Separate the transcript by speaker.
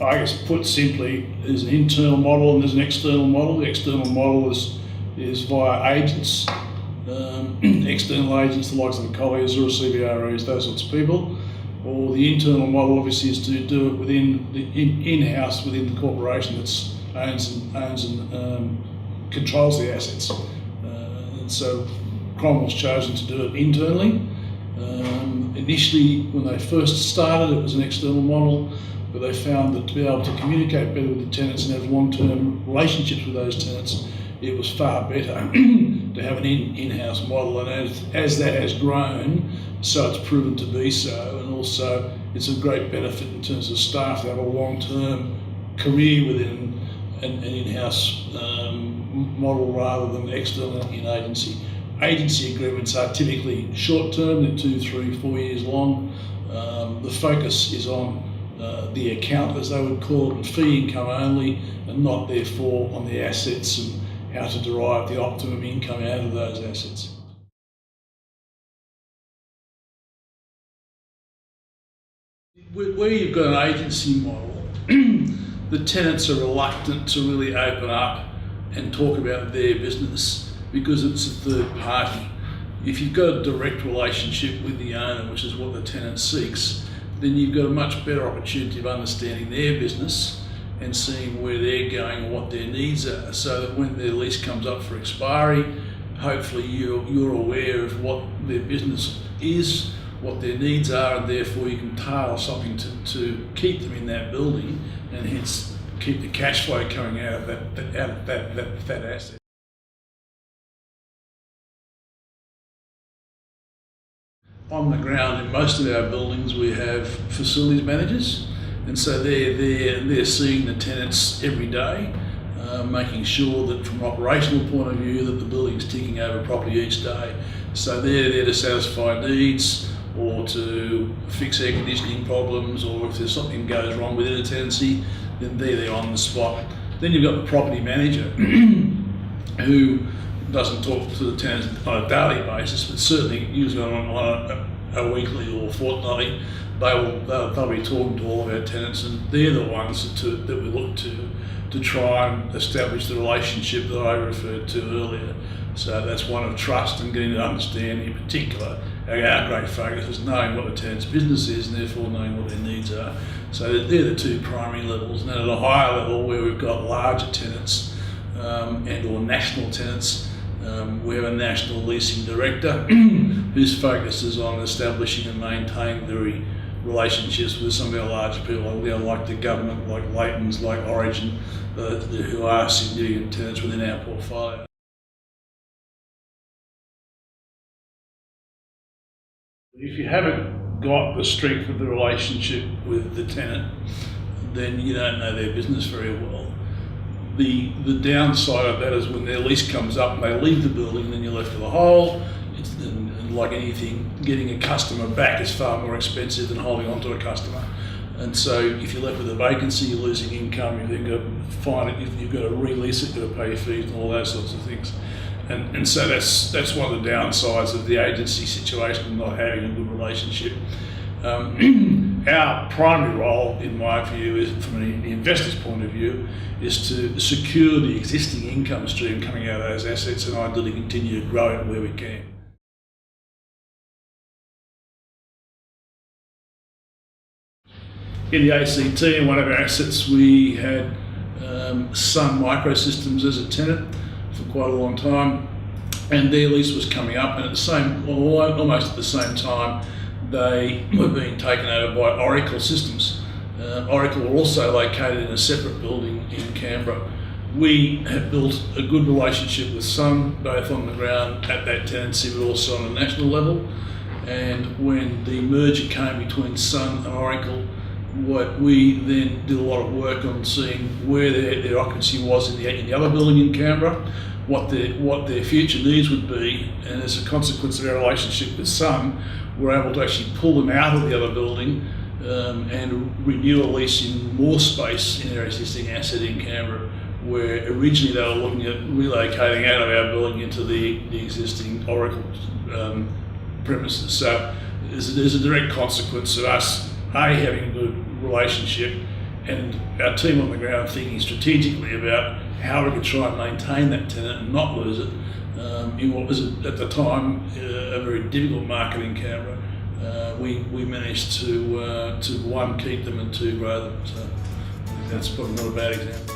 Speaker 1: I guess put simply, there's an internal model and there's an external model. The external model is via agents, external agents, the likes of the Colliers or CBREs, those sorts of people. Or the internal model obviously is to do it within the in-house within the corporation that owns and controls the assets. And so Cromwell's chosen to do it internally. Initially, when they first started, it was an external model, but they found that to be able to communicate better with the tenants and have long-term relationships with those tenants, it was far better to have an in-house model. And as that has grown, so it's proven to be so, and also it's a great benefit in terms of staff to have a long-term career within an in-house model rather than external in-agency. Agency agreements are typically short-term, they're 2, 3, 4 years long. The focus is on the account, as they would call it, and fee income only, and not therefore on the assets and how to derive the optimum income out of those assets. Where you've got an agency model, the tenants are reluctant to really open up and talk about their business because it's a third party. If you've got a direct relationship with the owner, which is what the tenant seeks, then you've got a much better opportunity of understanding their business and seeing where they're going and what their needs are, so that when their lease comes up for expiry, hopefully you're aware of what their business is, what their needs are, and therefore you can tailor something to keep them in that building and hence keep the cash flow coming out of that asset. On the ground in most of our buildings we have facilities managers, and so they're seeing the tenants every day, making sure that from an operational point of view that the building's ticking over properly each day. So they're there to satisfy needs or to fix air conditioning problems, or if there's something goes wrong within a tenancy, then they're there on the spot. Then you've got the property manager who doesn't talk to the tenants on a daily basis, but certainly usually on a weekly or fortnightly, they'll be talking to all of our tenants, and they're the ones that we look to try and establish the relationship that I referred to earlier. So that's one of trust and getting to understand, in particular, our great focus is knowing what the tenant's business is and therefore knowing what their needs are. So they're the two primary levels. And then at a higher level where we've got larger tenants and or national tenants, we have a national leasing director whose focus is on establishing and maintaining the relationships with some of our larger people, like the government, like Leighton's, like Origin, who are significant tenants within our portfolio. If you haven't got the strength of the relationship with the tenant, then you don't know their business very well. The downside of that is when their lease comes up and they leave the building, then you're left with a hole. And like anything, getting a customer back is far more expensive than holding on to a customer. And so if you're left with a vacancy, you're losing income, you've then got to find it, you've got to release it, you've got to pay fees and all those sorts of things. And so that's one of the downsides of the agency situation, not having a good relationship. Our primary role, in my view, is from an investor's point of view, is to secure the existing income stream coming out of those assets and ideally continue to grow it where we can. In the ACT, in one of our assets, we had Sun Microsystems as a tenant for quite a long time, and their lease was coming up, and almost at the same time, they were being taken over by Oracle Systems. Oracle were also located in a separate building in Canberra. We have built a good relationship with Sun, both on the ground at that tenancy, but also on a national level. And when the merger came between Sun and Oracle, we then did a lot of work on seeing where their occupancy was in the other building in Canberra, what their future needs would be, and as a consequence of our relationship with Sun, we're able to actually pull them out of the other building and renew a lease in more space in their existing asset in Canberra, where originally they were looking at relocating out of our building into the existing Oracle premises. So there's a direct consequence of us having a good relationship and our team on the ground thinking strategically about how we could try and maintain that tenant and not lose it in what was at the time a very difficult market in Canberra. We managed to one, keep them, and two, grow them. So I think that's probably not a bad example.